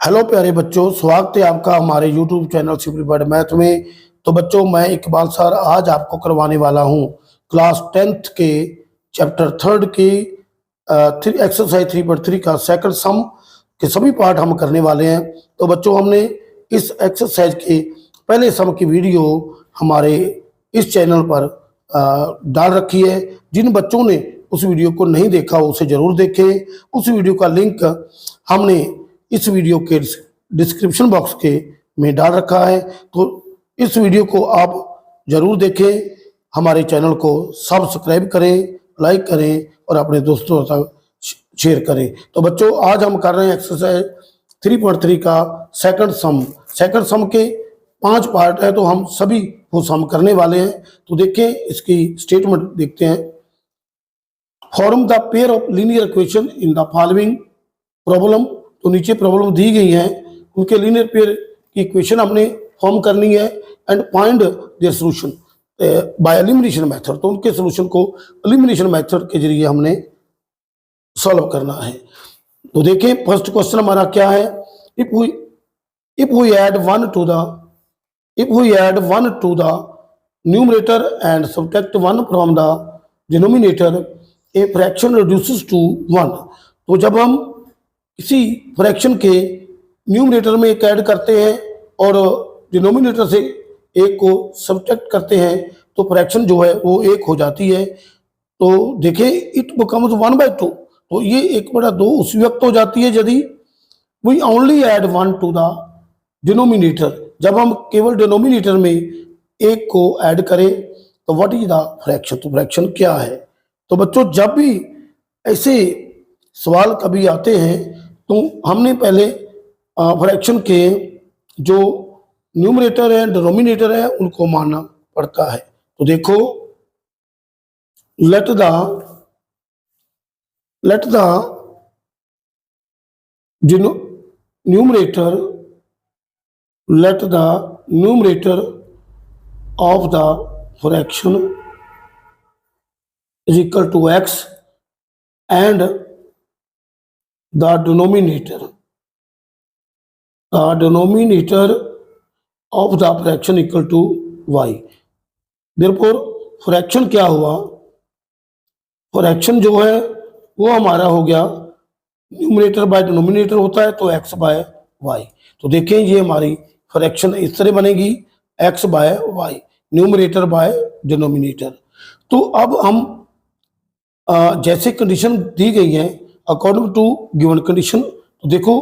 Hello प्यारे बच्चों, स्वागत है आपका हमारे यूट्यूब चैनल सिंपलीफाइड मैथ में। तो बच्चों, मैं इकबाल सर आज आपको करवाने वाला हूँ क्लास 10th के चैप्टर 3 की एक्सरसाइज 3.3 का सेकंड सम के सभी पार्ट हम करने वाले हैं। तो बच्चों, हमने इस एक्सरसाइज के पहले सम की वीडियो हमारे इस चैनल पर डाल रखी है। जिन बच्चों ने उस वीडियो को नहीं देखा उसे जरूर देखें। उस वीडियो का लिंक हमने इस वीडियो के डिस्क्रिप्शन बॉक्स के में डाल रखा है, तो इस वीडियो को आप जरूर देखें। हमारे चैनल को सब्सक्राइब करें, लाइक करें और अपने दोस्तों तक शेयर करें। तो बच्चों, आज हम कर रहे हैं एक्सरसाइज 3.3 का सेकंड सम के 5 पार्ट है, तो हम सभी वो सम करने वाले हैं। तो देखें, इसकी स्टेटमेंट देखते हैं। Form the pair of linear equation in the following problem. तो नीचे प्रॉब्लम दी गई है, उनके लीनियर पेयर की इक्वेशन हमने फॉर्म करनी है and find their solution by elimination method. तो उनके सॉल्यूशन को एलिमिनेशन मेथड के जरिए हमने सॉल्व करना है। तो देखिए, फर्स्ट क्वेश्चन हमारा क्या है। If we add 1 to the numerator and subtract 1 from the denominator, a fraction reduces to 1। तो जब हम किसी फ्रैक्शन के न्यूमरेटर में एक ऐड करते हैं और डिनोमिनेटर से एक को सब्ट्रैक्ट करते हैं तो फ्रैक्शन जो है वो एक हो जाती है। तो देखें, इट बिकम्स 1/2। तो ये 1/2 उस वक्त हो जाती है यदि we only add 1 to the denominator. जब हम केवल डिनोमिनेटर में एक को ऐड करें तो व्हाट इज द फ्रैक्शन। तो फ्रैक्शन क्या है। तो बच्चों, जब भी ऐसे सवाल कभी आते हैं तो हमने पहले फ्रैक्शन के जो न्यूमरेटर है डिनोमिनेटर है उनको मानना पड़ता है। तो देखो, let the numerator of the fraction is equal to x and the denominator of the fraction equal to y। therefore fraction क्या हुआ, फ्रैक्शन जो है वो हमारा हो गया न्यूमरेटर बाय डिनोमिनेटर होता है तो x बाय वाई। तो देखें, ये हमारी फ्रैक्शन इस तरह बनेगी x by y, numerator by denominator. तो अब हम जैसे कंडीशन दी गई है अकॉर्डिंग टू गिवन कंडीशन। तो देखो,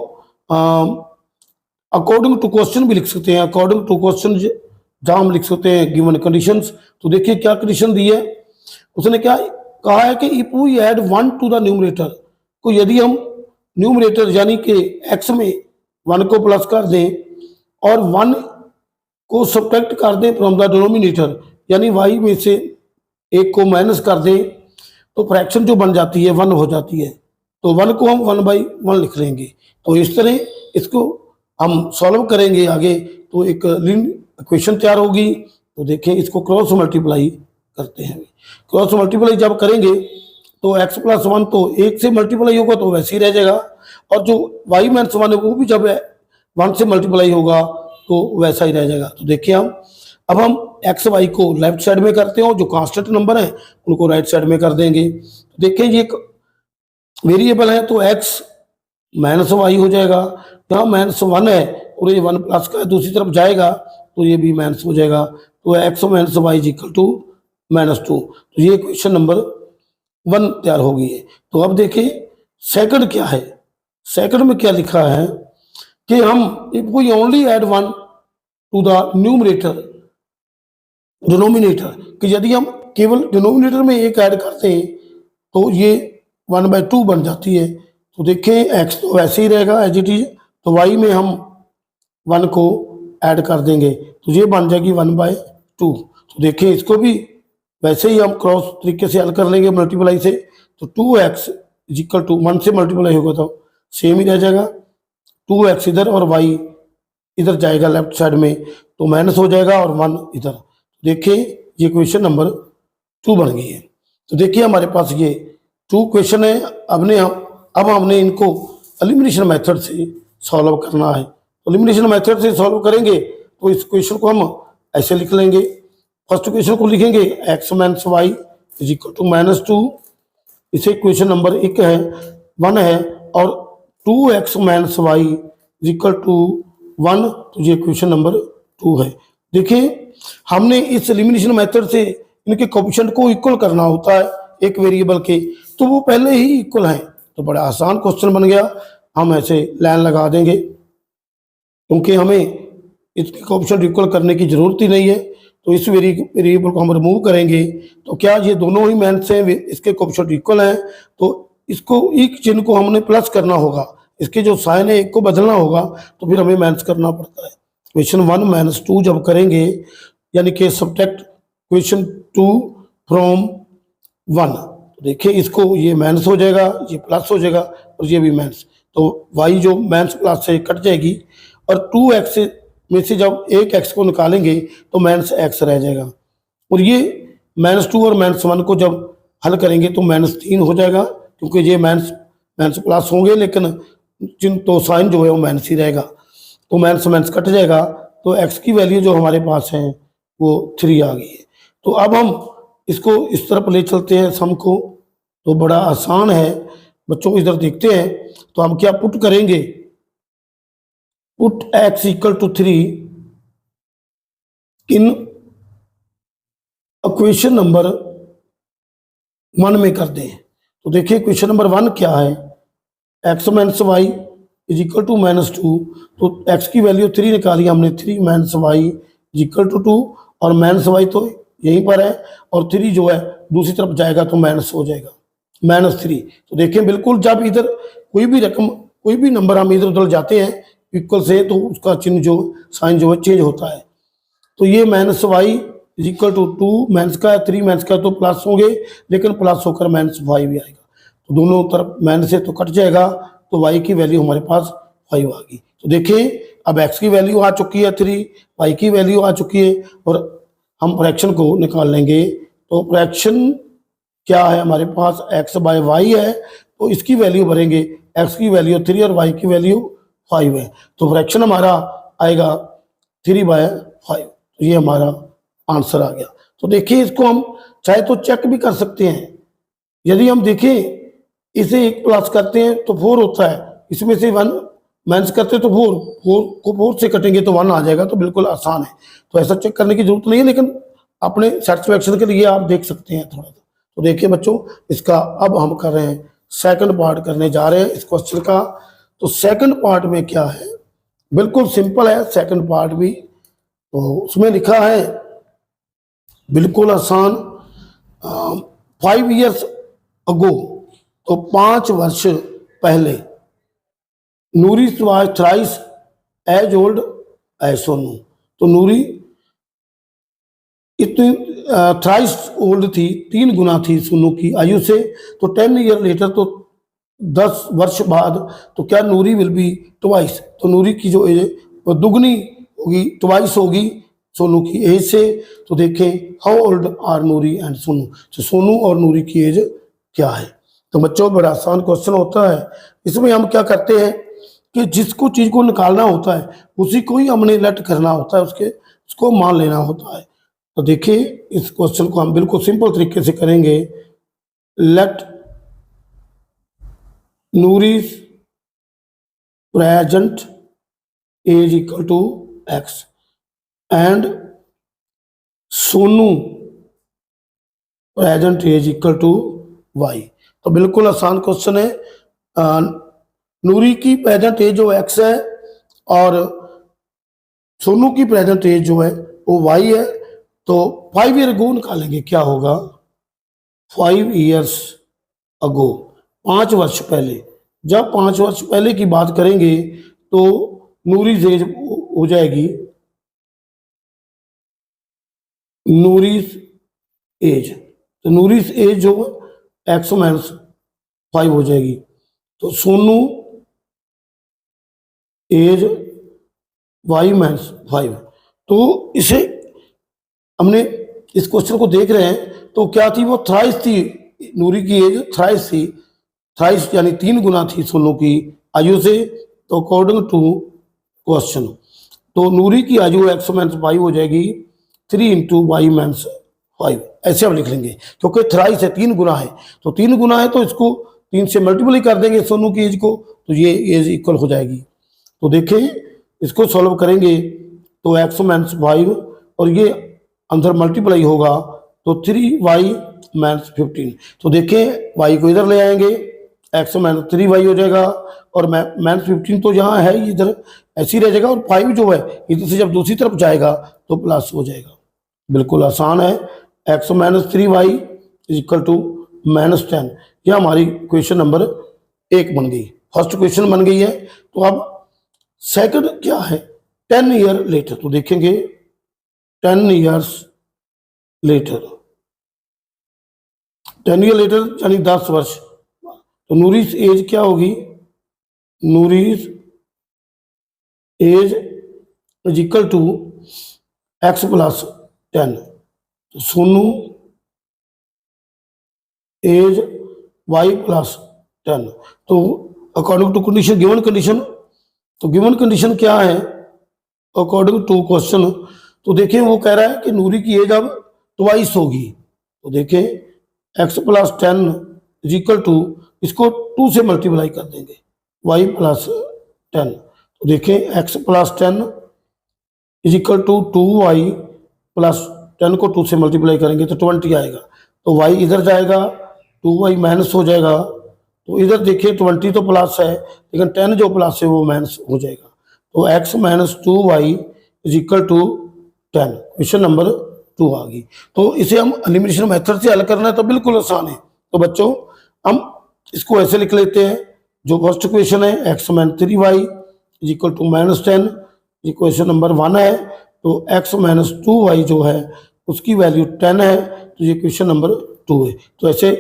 अकॉर्डिंग टू क्वेश्चन भी लिख सकते हैं, अकॉर्डिंग टू क्वेश्चन जहां हम लिख सकते हैं गिवन कंडीशंस। तो देखिए क्या कंडीशन दी है, उसने क्या कहा है कि if we add 1 to the numerator, को यदि हम न्यूमरेटर यानी कि x में 1 को प्लस कर दें और 1 को सब्ट्रैक्ट कर दें फ्रॉम द डिनोमिनेटर यानी y में से एक को माइनस कर दें तो फ्रैक्शन जो बन जाती है 1 हो जाती है। तो 1 को हम 1/1 लिख लेंगे। तो इस तरह इसको हम सॉल्व करेंगे आगे, तो एक लीनियर इक्वेशन तैयार होगी। तो देखें, इसको क्रॉस मल्टीप्लाई करते हैं। क्रॉस मल्टीप्लाई जब करेंगे तो x + 1 तो 1 से मल्टीप्लाई होगा तो वैसे ही रह जाएगा, और जो y - 1 है वो भी जब 1 से मल्टीप्लाई होगा तो वैसा ही रह जाएगा। तो देखिए, अब हम एक्स वाई को लेफ्ट साइड में करते हो, जो कांस्टेंट नंबर है उनको राइट साइड में कर देंगे। तो देखिए, ये एक वेरिएबल है तो x - वाई हो जाएगा। यहाँ -1 है और ये 1 प्लस का दूसरी तरफ जाएगा तो ये भी माइनस हो जाएगा। तो x - वाई = -2। तो ये क्वेश्चन नंबर 1 तैयार हो गई है। तो अब देखिए सेकंड क्या है। सेकंड में क्या लिखा है कि हम if we only add 1 to the denominator, कि यदि हम केवल डिनोमिनेटर में एक ऐड करते हैं तो ये 1/2 बन जाती है। तो देखें, x तो वैसे ही रहेगा एज इट इज, तो y में हम 1 को ऐड कर देंगे तो ये बन जाएगी 1/2। तो देखें, इसको भी वैसे ही हम क्रॉस तरीके से हल कर लेंगे मल्टीप्लाई से। तो 2x = 1 से मल्टीप्लाई होगा तो सेम ही रह जाएगा, 2x इधर और y इधर जाएगा लेफ्ट साइड में तो माइनस हो जाएगा और 1 इधर। देखिए, ये क्वेश्चन नंबर 2 बन गई है। तो देखिए, हमारे पास ये 2 क्वेश्चन है। अब हमने इनको एलिमिनेशन मेथड से सॉल्व करना है। तो एलिमिनेशन मेथड से सॉल्व करेंगे तो इस क्वेश्चन को हम ऐसे लिख लेंगे। फर्स्ट क्वेश्चन को लिखेंगे x minus y is equal to -2, इसे क्वेश्चन नंबर 1 है और 2x minus y is equal to 1, तो ये क्वेश्चन नंबर 2 है। देखिए हमने इस एलिमिनेशन मेथड से इनके कोएफिशिएंट को इक्वल करना होता है एक वेरिएबल के, तो वो पहले ही इक्वल हैं, तो बड़ा आसान क्वेश्चन बन गया। हम ऐसे लाइन लगा देंगे क्योंकि हमें इसके कोएफिशिएंट इक्वल करने की जरूरत ही नहीं है। तो इस वेरिएबल को हम रिमूव करेंगे तो क्या ये दोनों ही माइनस हैं, इसके कोएफिशिएंट इक्वल हैं, तो इसको एक चिन्ह को हमने प्लस करना होगा, इसके जो साइन है एक को बदलना होगा, तो फिर हमें माइनस करना पड़ता है। क्वेश्चन 1 - 2 जब करेंगे यानी कि सब्ट्रैक्ट क्वेश्चन 2 फ्रॉम 1, तो देखिए इसको ये माइनस हो जाएगा, ये प्लस हो जाएगा और ये भी माइनस, तो y जो माइनस प्लस से कट जाएगी और 2x में से जब एक x को निकालेंगे तो -x रह जाएगा, और ये -2 और -1 को जब हल करेंगे तो -3 हो जाएगा, क्योंकि ये माइनस प्लस होंगे लेकिन तो साइन जो है वो माइनस ही रहेगा, तो माइनस माइनस कट जाएगा, तो x की वैल्यू जो हमारे पास है वो 3 आ गई है। तो अब हम इसको इस तरफ ले चलते हैं सम को, तो बड़ा आसान है बच्चों, इधर देखते हैं। तो हम क्या पुट करेंगे, put x equal to 3 in question number 1 में कर दें। तो देखिए क्वेश्चन नंबर 1 क्या है, x minus y is equal to -2, तो x की वैल्यू 3 निकाली हमने, 3 minus y is equal to 2, और माइनस वाई तो यहीं पर है और 3 जो है दूसरी तरफ जाएगा तो माइनस हो जाएगा, -3। तो देखिए बिल्कुल जब इधर कोई भी रकम कोई भी नंबर हम इधर उधर जाते हैं इक्वल से, तो उसका चिन्ह जो साइन जो है चेंज होता है। तो ये -y is equal to 2 minus का 3 माइनस का तो प्लस होंगे, लेकिन प्लस होकर -5 भी आएगा, तो दोनों तरफ माइनस से तो कट जाएगा, तो y की वैल्यू हमारे पास 5 आ गई। तो देखिए अब x की वैल्यू आ चुकी है 3, y की वैल्यू आ चुकी है, और हम फ्रैक्शन को निकाल लेंगे। तो फ्रैक्शन क्या है हमारे पास, x/y है, तो इसकी वैल्यू भरेंगे, x की वैल्यू 3 और y की वैल्यू 5 है, तो फ्रैक्शन हमारा आएगा 3/5, तो ये हमारा आंसर आ गया। तो देखिए इसको हम चाहे तो चेक भी कर सकते हैं, यदि हम देखें इसे 1 प्लस करते हैं तो 4 होता है, इसमें से 1 माइनस करते हैं तो 4 को 4 से कटेंगे तो 1 आ जाएगा, तो बिल्कुल आसान है। तो ऐसा चेक करने की जरूरत नहीं है, लेकिन अपने सेटिस्फैक्शन के लिए आप देख सकते हैं थोड़ा सा। तो देखिए बच्चों, इसका अब हम कर रहे हैं सेकंड पार्ट करने जा रहे हैं इस क्वेश्चन का। तो सेकंड पार्ट में क्या है, बिल्कुल सिंपल है सेकंड पार्ट भी। तो उसमें लिखा है बिल्कुल आसान, 5 years अगो, तो 5 वर्ष पहले, Noori was thrice as old as Sonu, तो नूरी इतनी थ्राइस ओल्ड थी, 3 गुना थी सोनू की आयु से। तो 10 ईयर लेटर, तो 10 वर्ष बाद, तो क्या नूरी विल बी ट्वाइस, तो नूरी की जो एज वो दुगनी होगी, ट्वाइस होगी सोनू की एज से। तो देखें how old are Noori and Sonu, तो सोनू और नूरी की एज क्या है। तो बच्चों बड़ा आसान क्वेश्चन होता है, इसमें हम क्या करते हैं कि जिसको चीज को निकालना होता है उसी को ही हमने लेट करना होता है, उसको मान लेना होता है। तो देखिए इस क्वेश्चन को हम बिल्कुल सिंपल तरीके से करेंगे, let Noori's present age equal to x and Sonu present age equal to y। तो बिल्कुल आसान क्वेश्चन है। नूरी की प्रेजेंट एज जो x है और सोनू की प्रेजेंट एज जो है वो y है। तो 5 ईयर अगो निकालेंगे, क्या होगा 5 years अगो, 5 वर्ष पहले। जब 5 वर्ष पहले की बात करेंगे तो नूरीज एज हो जाएगी, नूरीज एज, तो नूरीज एज जो x माइनस 5 हो जाएगी। तो सोनू एज y माइनस 5। तो इसे हमने इस क्वेश्चन को देख रहे हैं, तो क्या थी वो थ्राइस थी, नूरी की एज थ्राइस थी, थ्राइस यानी 3 गुना थी सोनू की आयु से। तो अकॉर्डिंग टू क्वेश्चन, तो नूरी की आयु x माइनस वाई हो जाएगी 3 इंटू वाई माइनस 5, ऐसे हम लिख लेंगे क्योंकि थ्राइस है, 3 गुना है, तो 3 गुना है तो इसको 3 से मल्टीप्लाई कर देंगे सोनू की एज को, तो ये एज इक्वल हो जाएगी। तो देखें इसको सॉल्व करेंगे तो x माइनस 5 और ये अंदर मल्टीप्लाई होगा तो 3y माइनस 15, तो देखें y को इधर ले आएंगे, x माइनस 3y हो जाएगा और माइनस 15 तो यहाँ है इधर ऐसे ही रह जाएगा, और 5 जो है इधर से जब दूसरी तरफ जाएगा तो प्लस हो जाएगा। बिल्कुल आसान है। x minus 3y is equal to minus 10, यह हमारी क्वेश्चन नंबर 1 बन गई, फर्स्ट क्वेश्चन बन गई है। तो अब सेकंड क्या है, 10 ईयर लेटर, तो देखेंगे 10 ईयर्स लेटर, 10 ईयर लेटर यानी 10 वर्ष, तो नूरीज एज क्या होगी, Noori's age is equal to x plus 10, तो सोनू एज y प्लस 10, तो according to condition, given condition, तो गिवन कंडीशन क्या है अकॉर्डिंग टू क्वेश्चन, तो देखें वो कह रहा है कि नूरी की एज अब ट्वाइस होगी, तो देखें x plus 10 is equal to, इसको 2 से मल्टीप्लाई कर देंगे y प्लस 10, तो देखें x plus 10 is equal to 2y plus 10 को 2 से मल्टीप्लाई करेंगे तो 20 आएगा, तो y इधर जाएगा 2y माइनस हो जाएगा, तो इधर देखिए 20 तो प्लस है लेकिन 10 जो प्लस है वो माइनस हो जाएगा, तो x minus 2y is equal to 10, question number 2 आ गई। तो इसे हम एलिमिनेशन मेथड से हल करना है तो बिल्कुल आसान है। तो बच्चों हम इसको ऐसे लिख लेते हैं, जो फर्स्ट क्वेश्चन है x minus 3y is equal to minus 10, ये क्वेश्चन नंबर 1 है, तो x माइनस 2y जो है उसकी वैल्यू 10 है, तो ये क्वेश्चन नंबर 2 है। तो ऐसे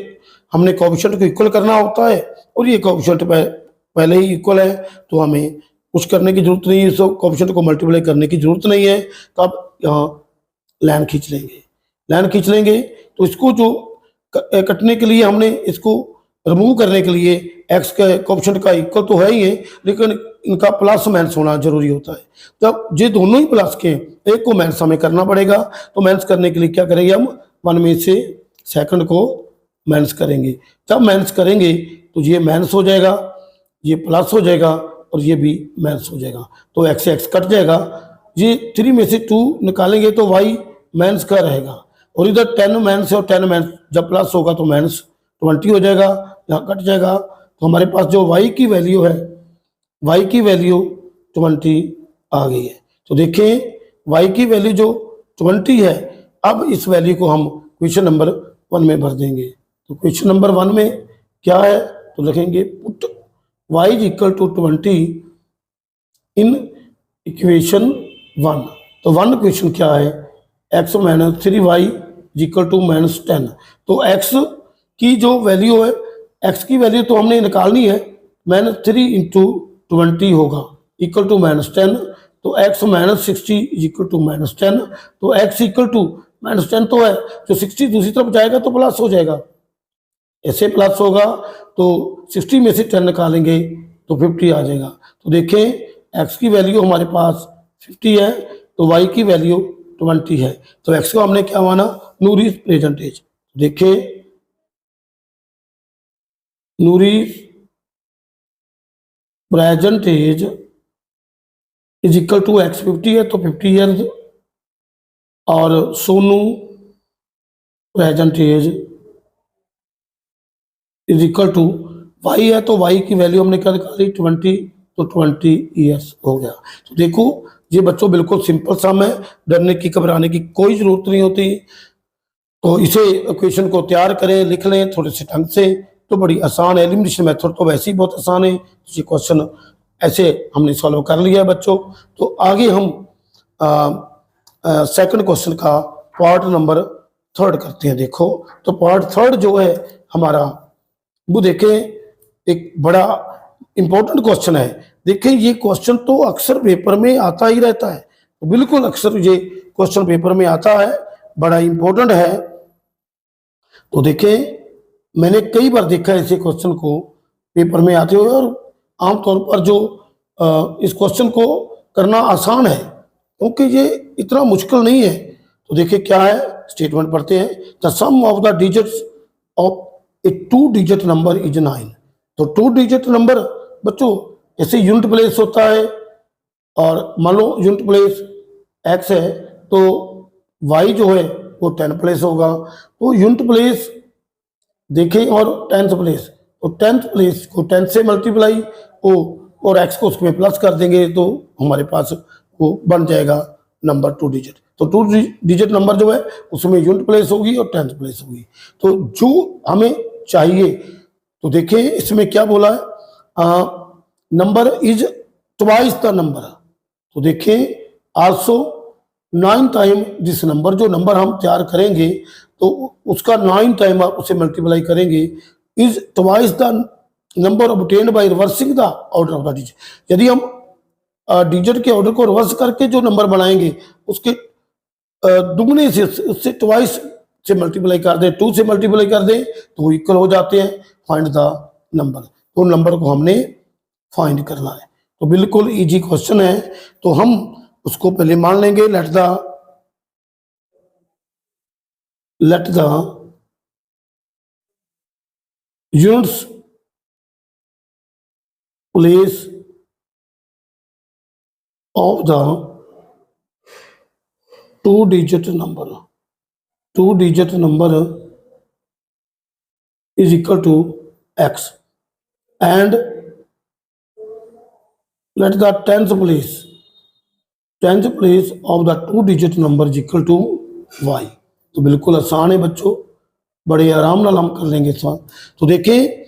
हमने कोएफिशिएंट को इक्वल करना होता है और ये कोएफिशिएंट पहले ही इक्वल है तो हमें कुछ करने की जरूरत नहीं है, इसको कोएफिशिएंट को मल्टीप्लाई करने की जरूरत नहीं है। तो अब यहाँ लाइन खींच लेंगे, लाइन खींच लेंगे तो इसको जो कटने के लिए हमने इसको रिमूव करने के लिए x के कोएफिशिएंट का इक्वल तो है ही है लेकिन इनका प्लस माइनस होना जरूरी होता है। जब ये दोनों ही प्लस के, एक को माइनस हमें करना पड़ेगा, तो माइनस करने के लिए क्या करेंगे हम 1 में से सेकंड को माइनस करेंगे, जब माइनस करेंगे तो ये माइनस हो जाएगा, ये प्लस हो जाएगा और ये भी माइनस हो जाएगा, तो x से x कट जाएगा, ये 3 में से 2 निकालेंगे तो y माइनस का रहेगा और इधर 10 माइनस और 10 माइनस जब प्लस होगा तो माइनस 20 हो जाएगा, यहाँ कट जाएगा, तो हमारे पास जो y की वैल्यू है, y की वैल्यू 20 आ गई है। तो देखें y की वैल्यू जो 20 है, अब इस वैल्यू को हम क्वेश्चन नंबर 1 में भर देंगे। तो क्वेश्चन नंबर 1 में क्या है, तो लिखेंगे put y is equal to 20 in equation 1। तो 1 क्वेश्चन क्या है, x minus 3y is equal to minus 10, तो x की जो वैल्यू है, x की वैल्यू तो हमने निकालनी है, माइनस 3 इंटू 20 होगा इक्वल टू माइनस 10, तो x minus 60 is equal to minus 10, तो x इक्वल टू माइनस 10 तो है, जो 60 दूसरी तरफ जाएगा तो प्लस हो जाएगा, ऐसे प्लस होगा, तो 60 में से 10 निकालेंगे तो 50 आ जाएगा। तो देखें x की वैल्यू हमारे पास 50 है तो y की वैल्यू 20 है, तो x को हमने क्या माना, नूरीज प्रेजेंट एज। देखें Noori's present age is equal to x 50 है तो 50 ईयर्स, और Sonu present age is equal to y है, तो y की वैल्यू हमने क्या निकाली 20, तो 20 ईयर्स हो गया। तो देखो ये बच्चों बिल्कुल सिंपल सम है, डरने की घबराने की कोई जरूरत नहीं होती। तो इसे क्वेश्चन को तैयार करें, लिख लें थोड़े से ढंग से, तो बड़ी आसान है। एलिमिनेशन मेथड तो वैसे ही बहुत आसान है, तो ये क्वेश्चन ऐसे हमने सॉल्व कर लिया है बच्चों। तो आगे हम सेकंड क्वेश्चन का पार्ट नंबर 3 करते हैं। देखो तो पार्ट 3 जो है हमारा, वो देखें एक बड़ा इंपॉर्टेंट क्वेश्चन है। देखें ये क्वेश्चन तो अक्सर पेपर में आता ही रहता है, तो बिल्कुल अक्सर ये क्वेश्चन पेपर में आता है, बड़ा इंपॉर्टेंट है। तो देखें मैंने कई बार देखा है ऐसे क्वेश्चन को पेपर में आते हुए, और आमतौर पर जो इस क्वेश्चन को करना आसान है क्योंकि ये इतना मुश्किल नहीं है। तो देखिए क्या है, स्टेटमेंट पढ़ते हैं। The sum of the digits of a 2 digit number is 9। तो 2 डिजिट नंबर बच्चों जैसे यूनिट प्लेस होता है, और मान लो यूनिट प्लेस x है तो y जो है वो 10 प्लेस होगा। तो यूनिट प्लेस देखें और 10th प्लेस, तो 10th प्लेस को 10 से मल्टीप्लाई हो और x को उसमें प्लस कर देंगे तो हमारे पास वो बन जाएगा नंबर 2 डिजिट। तो 2 डिजिट नंबर जो है उसमें यूनिट प्लेस होगी और 10th प्लेस होगी। तो जो हमें चाहिए, तो देखें इसमें क्या बोला है, number is twice the number. तो देखें आल्सो 9 टाइम दिस नंबर, जो नंबर हम तैयार करेंगे तो उसका 9 टाइम आप उसे मल्टीप्लाई करेंगे, is twice the number obtained by reversing the order of the digit. यदि हम डिजिट के ऑर्डर को रिवर्स करके जो नंबर बनाएंगे उसके दुगने से, उससे ट्वाइस से मल्टीप्लाई कर दें, 2 से मल्टीप्लाई कर दें तो इक्वल हो जाते हैं। फाइंड द नंबर, तो नंबर को हमने फाइंड करना है। तो बिल्कुल इजी क्वेश्चन है। तो हम उसको पहले मान लेंगे, let the units place of the 2 digit number is equal to x, and let the 10th place of the 2 digit number is equal to y। तो बिल्कुल आसान है बच्चों, बड़े आराम नाल हम कर लेंगे इस बात। तो देखें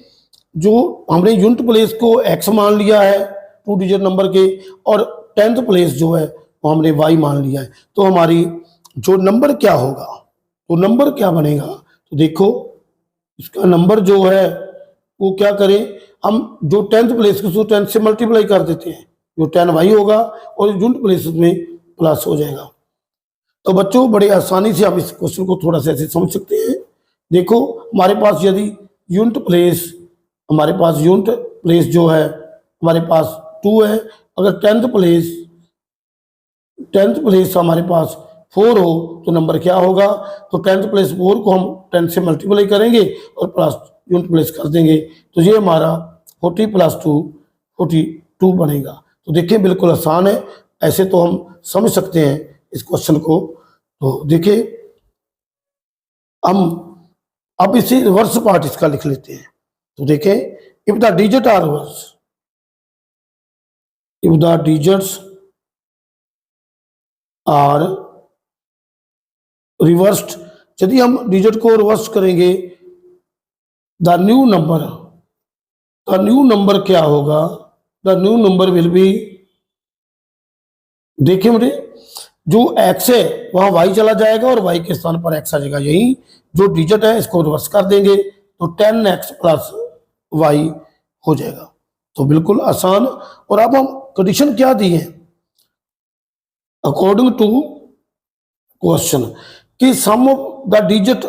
जो हमने यूनिट प्लेस को x मान लिया है 2 डिजिट नंबर के, और 10th प्लेस जो है वो हमने y मान लिया है। तो हमारी जो नंबर क्या होगा, तो नंबर क्या बनेगा, तो देखो इसका नंबर जो है वो क्या करें, हम जो 10th प्लेस को 10 से मल्टीप्लाई कर देते हैं, जो 10y होगा और यूनिट प्लेस में प्लस हो जाएगा। तो बच्चों बड़े आसानी से हम इस क्वेश्चन को थोड़ा सा ऐसे समझ सकते हैं। देखो हमारे पास यदि यूनिट प्लेस जो है हमारे पास 2 है, अगर 10th प्लेस हमारे पास 4 हो तो नंबर क्या होगा, तो 10th प्लेस 4 को हम 10 से मल्टीप्लाई करेंगे और प्लस यूनिट प्लेस कर देंगे, तो ये हमारा 40 + 2 42 बनेगा। तो देखिए बिल्कुल आसान है, ऐसे तो हम समझ सकते हैं इस क्वेश्चन को। तो देखिए हम अब इसे रिवर्स पार्ट इसका लिख लेते हैं। तो देखें if the digit are reverse, if the digits are reversed, यदि हम डिजिट को रिवर्स करेंगे, द न्यू नंबर क्या होगा, the new number will be, देखिए मुझे जो x है वहां y चला जाएगा और y के स्थान पर x आ जाएगा। यही जो डिजिट है इसको रिवर्स कर देंगे तो 10x + y हो जाएगा। तो बिल्कुल आसान। और अब हम कंडीशन क्या दी है, अकॉर्डिंग टू क्वेश्चन, कि sum of the digit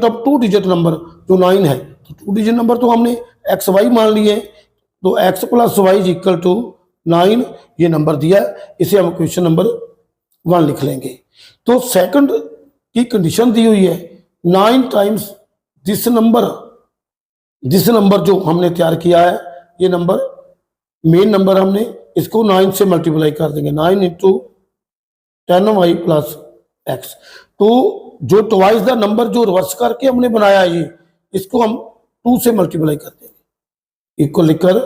of 2 digit number जो 9 है, तो 2 डिजिट नंबर तो हमने एक्स वाई मान लिए, तो x + y = 9 ये नंबर दिया है। इसे हम क्वेश्चन नंबर 1 लिख लेंगे। तो सेकंड की कंडीशन दी हुई है 9 टाइम्स दिस नंबर जो हमने तैयार किया है, ये नंबर मेन नंबर हमने इसको 9 से मल्टीप्लाई कर देंगे, 9 × 10y + x। तो जो ट्वाइस द नंबर जो रिवर्स करके हमने बनाया है, ये इसको हम 2 से मल्टीप्लाई कर देंगे, इक्वल लिखकर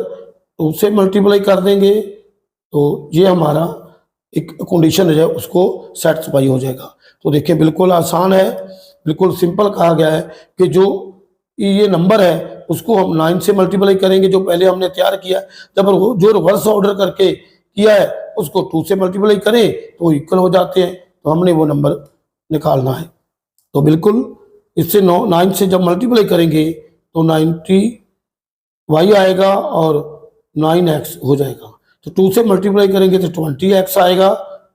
2 से मल्टीप्लाई कर देंगे, तो ये हमारा एक कंडीशन है उसको सेटिस्फाई हो जाएगा। तो देखिए बिल्कुल आसान है, बिल्कुल सिंपल कहा गया है कि जो ये नंबर है उसको हम 9 से मल्टीप्लाई करेंगे जो पहले हमने तैयार किया, जब वो जो रिवर्स ऑर्डर करके किया है उसको 2 से मल्टीप्लाई करें तो इक्वल हो जाते हैं, तो हमने वो नंबर निकालना है। तो बिल्कुल इससे 9 से जब मल्टीप्लाई करेंगे तो 90y आएगा और 9x हो जाएगा। तो 2 से मल्टीप्लाई करेंगे तो 20x आएगा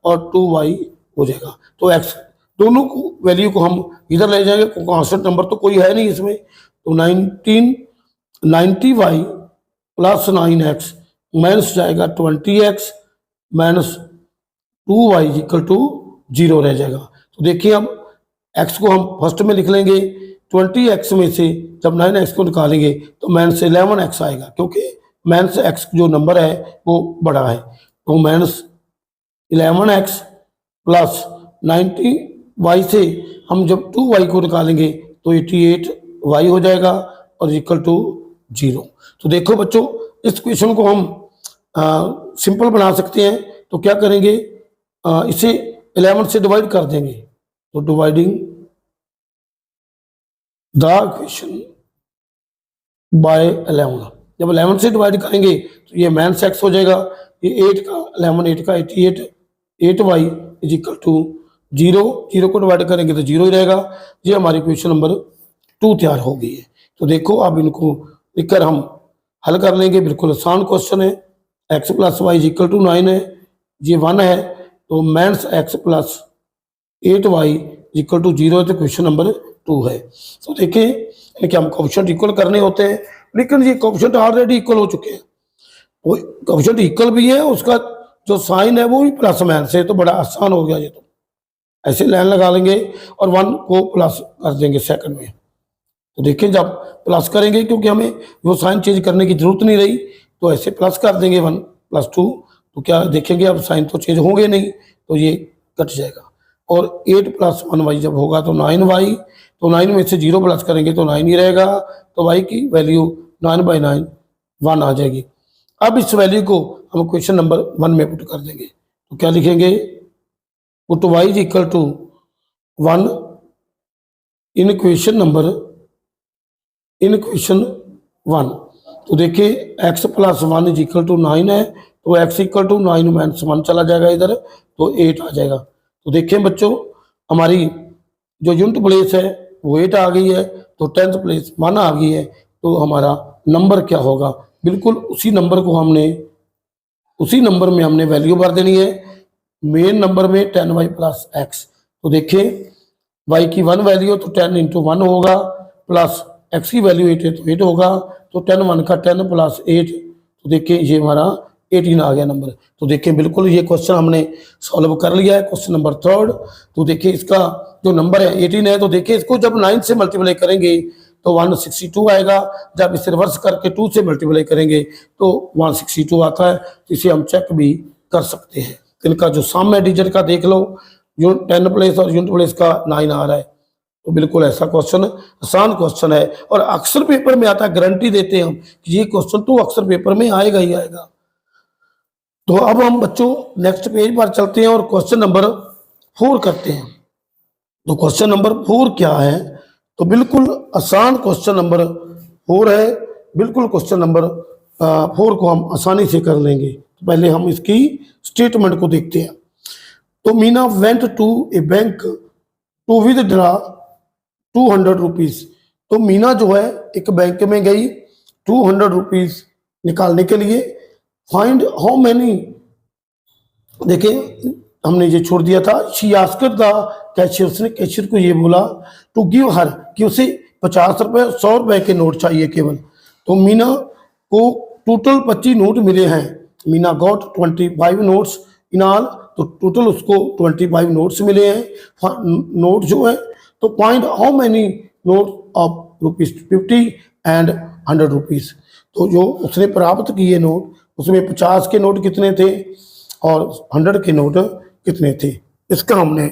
और 2y हो जाएगा। तो x दोनों को वैल्यू को हम इधर ले जाएंगे, कांस्टेंट नंबर तो कोई है नहीं इसमें, तो 90y + 9x माइनस जाएगा 20x minus 2y equal to 0 रह जाएगा। तो देखिए अब x को हम फर्स्ट में लिख लेंगे, 20x में से जब 9x को निकालेंगे तो माइनस 11x आएगा, क्योंकि माइनस x जो नंबर है वो बड़ा है। तो माइनस 11x प्लस 90y से हम जब 2y को निकालेंगे तो 88y हो जाएगा और इक्वल टू 0। तो देखो बच्चों, इस क्वेश्चन को हम सिंपल बना सकते हैं। तो क्या करेंगे, इसे 11 से डिवाइड कर देंगे। तो डिवाइडिंग द क्वेश्चन बाय 11, जब 11 से डिवाइड करेंगे तो ये माइनस x हो जाएगा, ये 8 का 11 8 का 88 8y इज इक्वल टू 0, 0 को डिवाइड करेंगे तो 0 ही रहेगा। ये हमारी क्वेश्चन नंबर 2 तैयार हो गई है। तो देखो अब इनको लिखकर हम हल कर लेंगे। बिल्कुल आसान क्वेश्चन है। x plus y equal to 9 है, ये 1 है, तो minus x plus 8y equal to 0 है, तो क्वेश्चन नंबर 2 है। तो देखिए कि हम कोएफिशिएंट इक्वल करने होते हैं, लेकिन ये कोएफिशिएंट ऑलरेडी इक्वल हो चुके हैं। वो कोएफिशिएंट इक्वल भी है, उसका जो साइन है वो भी प्लस माइनस है, तो बड़ा आसान हो गया ये। तो ऐसे लाइन लगा लेंगे और 1 को प्लस कर देंगे सेकंड में। तो देखिए जब प्लस करेंगे, क्योंकि हमें वो साइन चेंज करने की जरूरत नहीं रही, तो ऐसे प्लस कर देंगे 1 + 2, तो क्या देखेंगे अब साइन तो चेंज होंगे नहीं, तो ये कट जाएगा। और 8 + 1y जब होगा तो 9y, तो 9 में से 0 प्लस करेंगे तो 9 ही रहेगा, तो y की वैल्यू 9/9 1 आ जाएगी। अब इस वैल्यू को हम क्वेश्चन नंबर 1 में पुट कर देंगे। तो क्या लिखेंगे, put y equal to 1 in question 1। तो देखिए x + 1 इज इक्वल टू 9 है, तो x इक्वल टू 9 - 1 चला जाएगा इधर, तो 8 आ जाएगा। तो देखिए बच्चों, हमारी जो यूनिट प्लेस है वो 8 आ गई है, तो 10th प्लेस 1 आ गई है, तो हमारा नंबर क्या होगा, बिल्कुल उसी नंबर में हमने वैल्यू भर देनी है। मेन नंबर में 10y + x, तो देखिए y की 1 वैल्यू तो 10 × 1 होगा, प्लस x की वैल्यू 8 है तो 8 होगा, तो 10 1 का 10 + 8, तो देखिए ये हमारा 18 आ गया नंबर। तो देखिए बिल्कुल ये क्वेश्चन हमने सॉल्व कर लिया है, क्वेश्चन नंबर 3। तो देखिए इसका जो नंबर है 18 है, तो देखिए इसको जब 9 से मल्टीप्लाई करेंगे तो 162 आएगा, जब इसे रिवर्स करके 2 से मल्टीप्लाई करेंगे तो 162 आता है। तो इसे हम चेक भी कर सकते हैं। इनका जो सम है डिजिट का देख लो, 10 प्लेस और यूनिट प्लेस का 9 आ रहा है। तो बिल्कुल ऐसा क्वेश्चन आसान क्वेश्चन है, और अक्सर पेपर में आता है, गारंटी देते हैं हम कि ये क्वेश्चन तो अक्सर पेपर में आएगा ही आएगा। तो अब हम बच्चों नेक्स्ट पेज पर चलते हैं और क्वेश्चन नंबर 4 करते हैं। तो क्वेश्चन नंबर 4 क्या है, तो बिल्कुल आसान क्वेश्चन नंबर 4 है। बिल्कुल क्वेश्चन नंबर 4 को हम आसानी से कर लेंगे। तो पहले हम इसकी स्टेटमेंट को देखते हैं। तो Meena went to a bank to withdraw 200 rupees. तो मीना जो है एक बैंक में गई 200 रुपीज निकालने के लिए। फाइंड हाउ मैनी, देखिए हमने ये छोड़ दिया था, शी आस्क्ड द कैशियर, उसने कैशियर को ये बोला टू गिव हर, कि उसे 50 रुपए 100 रुपए के नोट चाहिए केवल। तो मीना को टोटल 25 नोट मिले हैं। Meena got 25 notes in all, तो टोटल उसको 25 नोट्स मिले हैं। नोट जो है, तो find how many note of ₹50 and 100 rupees. तो जो उसने प्राप्त किए नोट, उसमें 50 के नोट कितने थे और 100 के नोट कितने थे, इसका हमने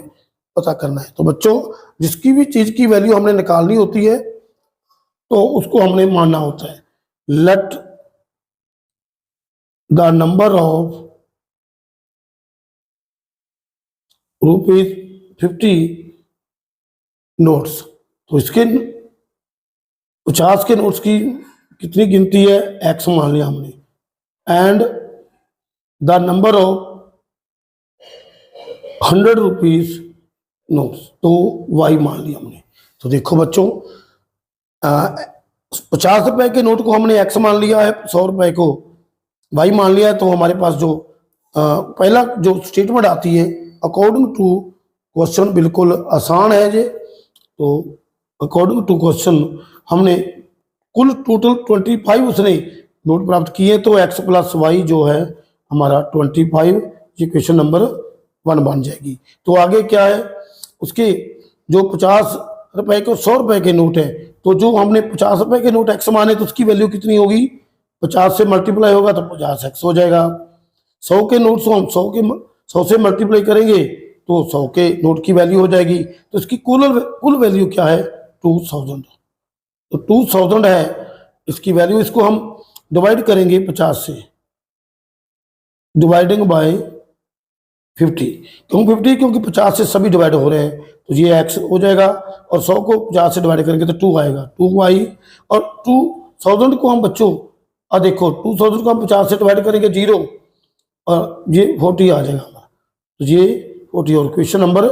पता करना है। तो बच्चों जिसकी भी चीज की वैल्यू हमने निकालनी होती है तो उसको हमने मानना होता है। Let the number of ₹50 notes, तो इसके 50 के नोट्स की कितनी गिनती है, x मान लिया हमने, and the number of 100 rupees notes, तो y मान लिया हमने। तो देखो बच्चों 50 रुपए के नोट को हमने x मान लिया है, 100 रुपए को y मान लिया है। तो हमारे पास जो पहला जो स्टेटमेंट आती है अकॉर्डिंग टू क्वेश्चन, बिल्कुल आसान है ये। तो अकॉर्डिंग टू क्वेश्चन हमने कुल टोटल 25 उसने नोट प्राप्त किए तो x प्लस वाई जो है हमारा 25, ये क्वेश्चन नंबर 1 बन जाएगी। तो आगे क्या है, उसके जो 50 रुपए के 100 रुपए के नोट है, तो जो हमने 50 रुपए के नोट x माने तो उसकी वैल्यू कितनी होगी, 50 से मल्टीप्लाई होगा तो 50x हो जाएगा। 100 के नोट को हम 100 से मल्टीप्लाई करेंगे तो 100 के नोट की वैल्यू हो जाएगी। तो इसकी कुल वैल्यू क्या है, 2000। तो 2000 है इसकी वैल्यू। इसको हम डिवाइड करेंगे 50 से, डिवाइडिंग बाय 50। क्यों 50? क्योंकि 50 से सभी डिवाइड हो रहे हैं, तो ये x हो जाएगा और 100 को 50 से डिवाइड करेंगे तो 2 आएगा, 2y। और 2000 को हम बच्चों देखो 2000 को हम 50 से डिवाइड करेंगे 0 और ये 40 आ जाएगा हमारा, तो ये 40 और क्वेश्चन नंबर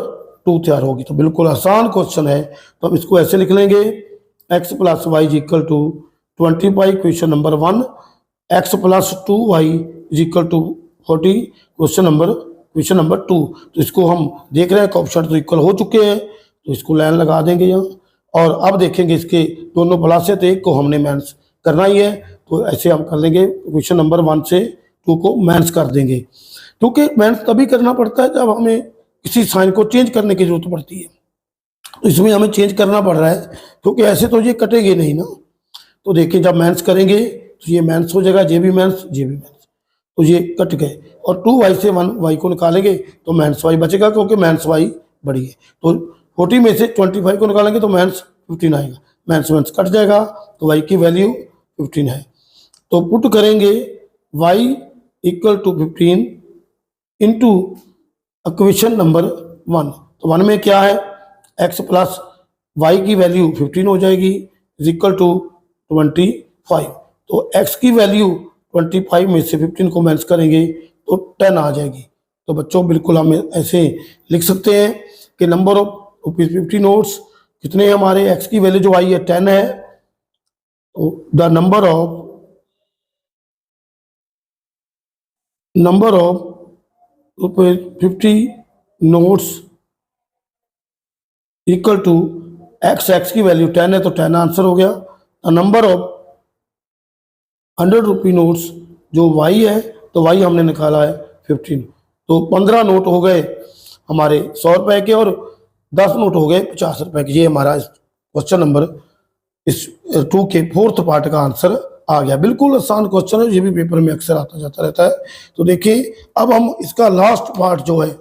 2 तैयार होगी। तो बिल्कुल आसान क्वेश्चन है, तो हम इसको ऐसे लिख लेंगे x plus y is equal to 25 question number 1, x plus 2y is equal to 40 question number 2। तो इसको हम देख रहे हैं ऑप्शन तो इक्वल हो चुके हैं, तो इसको लाइन लगा देंगे यहाँ। और अब देखेंगे इसके दोनों प्लस है तो एक को हमने माइनस करना ही है, तो ऐसे हम कर लेंगे क्वेश्चन नंबर 1 से 2 को माइनस कर देंगे। क्योंकि माइनस तभी करना पड़ता है जब हमें किसी साइन को चेंज करने की जरूरत पड़ती है, तो इसमें हमें चेंज करना पड़ रहा है, क्योंकि ऐसे तो ये कटेंगे नहीं ना। तो देखिए जब माइनस करेंगे तो ये माइनस हो जाएगा, ये भी माइनस, ये भी माइनस, तो ये कट गए। और 2y से 1y को निकालेंगे तो माइनस वाई बचेगा, क्योंकि माइनस वाई बड़ी है। तो 40 में से 25 को निकालेंगे तो माइनस 15 आएगा, माइनस माइनस कट जाएगा, तो y की वैल्यू 15 है। तो पुट करेंगे y equal to 15 into equation number 1। तो 1 में क्या है, x प्लस वाई की वैल्यू 15 हो जाएगी इज इक्वल टू 25। तो x की वैल्यू 25 में से 15 को माइनस करेंगे तो 10 आ जाएगी। तो बच्चों बिल्कुल हम ऐसे लिख सकते हैं कि नंबर ऑफ ₹50 नोट्स कितने हैं हमारे, x की वैल्यू जो आई है 10 है, तो the number of ₹50 notes equal to x की वैल्यू 10 है तो 10 आंसर हो गया। द नंबर ऑफ ₹100 नोट्स जो y है, तो y हमने निकाला है 15, तो 15 नोट हो गए हमारे 100 रुपए के और 10 नोट हो गए 50 रुपए के। ये हमारा क्वेश्चन नंबर इस 2 के 4th पार्ट का आंसर आ गया। बिल्कुल आसान क्वेश्चन है, ये भी पेपर में अक्सर आता जाता रहता है। तो देखिए अब हम इसका लास्ट पार्ट जो है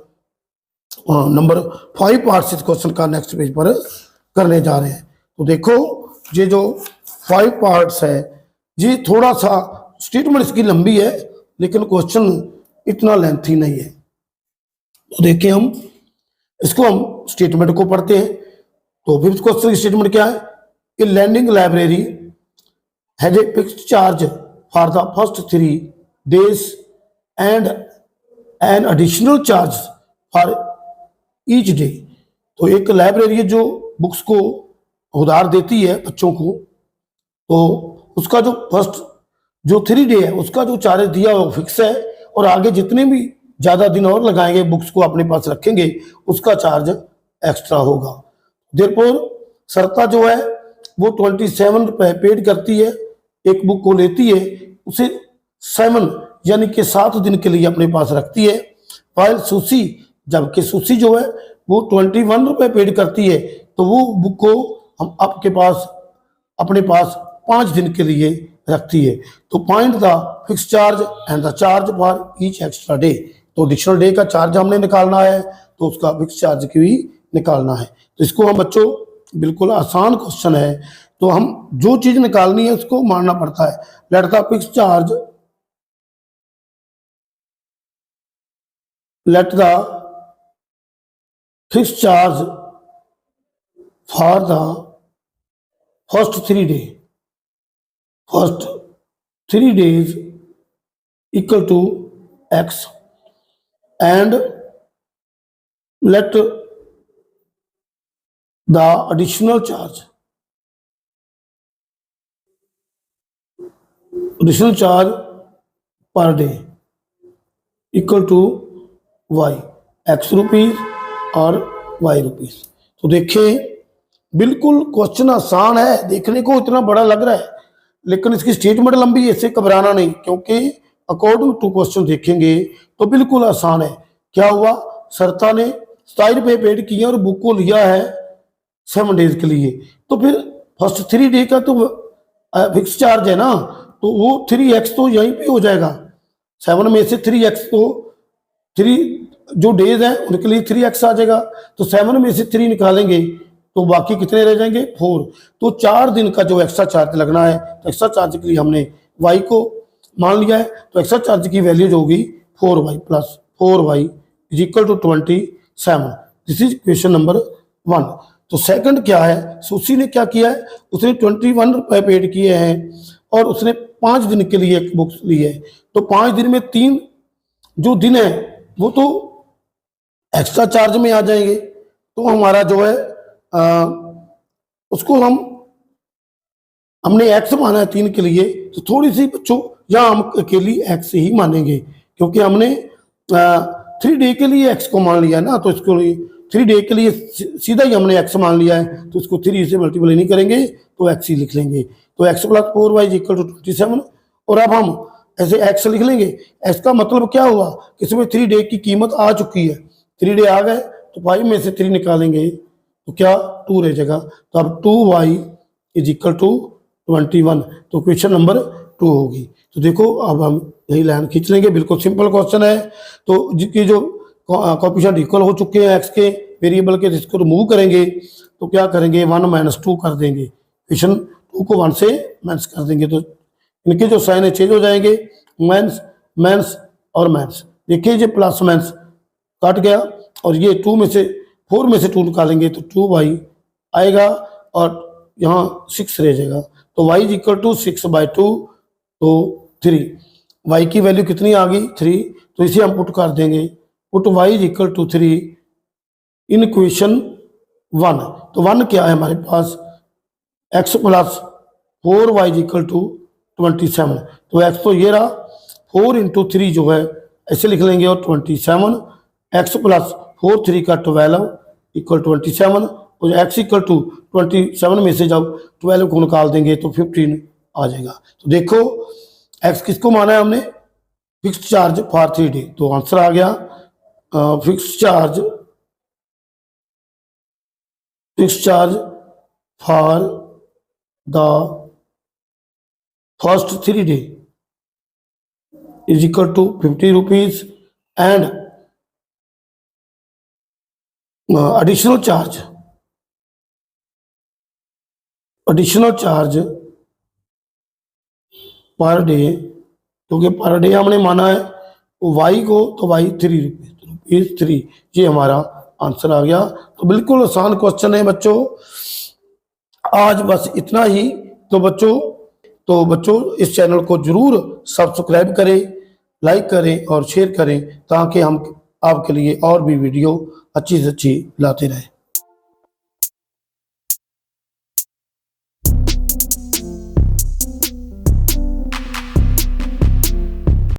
नंबर 5 पार्ट इस क्वेश्चन का नेक्स्ट पेज पर करने जा रहे हैं। तो देखो ये जो 5 पार्ट्स है, ये थोड़ा सा स्टेटमेंट इसकी लंबी है लेकिन क्वेश्चन इतना लेंथी नहीं है। तो देखिए हम इसको हम स्टेटमेंट को पढ़ते हैं। तो 5th क्वेश्चन की स्टेटमेंट क्या है, कि lending library has a fixed charge for the first 3 days and an additional charge for each day. तो एक लाइब्रेरी है जो बुक्स को उधार देती है बच्चों को, तो उसका जो फर्स्ट जो 3 डे है उसका जो चार्ज दिया वो फिक्स है, और आगे जितने भी ज़्यादा दिन और लगाएंगे बुक्स को अपने पास रखेंगे उसका चार्ज एक्स्ट्रा होगा। देयरफॉर सरता जो है वो 27 रुपए पेड करती है, एक बुक को लेती है, उसे 7 यानी कि 7 दिन के लिए अपने पास रखती है। वाइल सुसी, जबकि सुसी जो है वो 21 रुपए पेड करती है, तो वो बुक को हम आपके पास अपने पास 5 दिन के लिए रखती है। तो point the fix charge and the charge for each extra day. तो एडिशनल डे का चार्ज हमने निकालना है, तो उसका फिक्स चार्ज की भी निकालना है। तो इसको हम बच्चों बिल्कुल आसान क्वेश्चन है, तो हम जो चीज निकालनी है उसको मानना पड़ता है। Let the fix charge for the first 3 days equal to x and let the additional charge per day equal to y, x rupees और y रुपीज। तो देखिए बिल्कुल क्वेश्चन आसान है, देखने को इतना बड़ा लग रहा है लेकिन इसकी स्टेटमेंट लंबी है, इससे घबराना नहीं, क्योंकि अकॉर्डिंग टू क्वेश्चन देखेंगे तो बिल्कुल आसान है। क्या हुआ, सरता ने 27 रुपये पेड किए और बुक को लिया है 7 डेज के लिए, तो फिर फर्स्ट 3 डे का तो फिक्स चार्ज है ना, तो वो 3x तो यहीं पे हो जाएगा। 7 में से 3x तो 3 जो डेज हैं उनके लिए 3x आ जाएगा, तो 7 में से 3 निकालेंगे तो बाकी कितने रह जाएंगे 4। तो 4 दिन का जो एक्स्ट्रा चार्ज लगना है, तो एक्स्ट्रा चार्ज के लिए हमने y को मान लिया है, तो एक्स्ट्रा चार्ज की वैल्यू जो होगी 4y plus 4y is equal to 27। This is question number 1। तो सेकंड क्या है, सुशी ने क्या किया है, उसने 21 रुपये पेड किए हैं और उसने 5 दिन के लिए एक बुक ली है, तो 5 दिन में 3 जो दिन है वो तो एक्स्ट्रा चार्ज में आ जाएंगे। तो हमारा जो है उसको हमने एक्स माना है 3 के लिए, तो थोड़ी सी बच्चों यहाँ हम अकेली एक्स ही मानेंगे, क्योंकि हमने 3 डे के लिए एक्स को मान लिया है ना, तो इसको 3 डे के लिए सीधा ही हमने एक्स मान लिया है, तो इसको 3 से मल्टीप्लाई नहीं करेंगे तो एक्स ही लिख लेंगे। तो x plus 4y equal to 27। और अब हम ऐसे एक्स लिख लेंगे। एक्स का मतलब क्या हुआ कि इसमें 3 डे की कीमत आ चुकी है, 3 डे आ गए तो 5 में से 3 निकालेंगे तो क्या 2 रह जाएगा। तो अब 2y इज इक्वल टू 21, तो क्वेश्चन नंबर 2 होगी। तो देखो अब हम यही लाइन खींच लेंगे, बिल्कुल सिंपल क्वेश्चन है। तो जिसकी जो कोएफिशिएंट इक्वल हो चुके हैं एक्स के वेरिएबल के, जिसको रिमूव करेंगे तो क्या करेंगे 1 माइनस 2 कर देंगे, क्वेश्चन 2 को 1 से माइनस कर देंगे, तो इनके जो साइन है चेंज हो जाएंगे, माइनस माइनस और माइनस। देखिए ये प्लस माइनस कट गया और ये 2 में से 4 में से 2 निकालेंगे तो 2y आएगा और यहाँ 6 रह जाएगा। तो y इज इक्वल टू 6/2, तो 3। y की वैल्यू कितनी आ गई 3, तो इसे हम पुट कर देंगे, put y is equal to 3 in question 1। तो 1 क्या है हमारे पास, x plus 4y is equal to 27। तो x तो ये रहा, 4 इंटू 3 जो है ऐसे लिख लेंगे और 27, x प्लस 4 3 का 12 इक्वल 27, और x इक्वल टू 27 में से जब 12 को निकाल देंगे तो 15 आ जाएगा। तो देखो x किसको माना है हमने, फिक्स्ड चार्ज फॉर 3 डे, तो आंसर आ गया fixed charge for the first 3 day is equal to 50 rupees and additional charge per day, क्योंकि पर डे हमने माना है y को, तो y 3 रुपीज 3, ये हमारा आंसर आ गया। तो बिल्कुल आसान क्वेश्चन है बच्चों, आज बस इतना ही। तो बच्चों इस चैनल को जरूर सब्सक्राइब करें, लाइक करें और शेयर करें, ताकि हम आपके लिए और भी वीडियो अच्छी से अच्छी लाते रहें।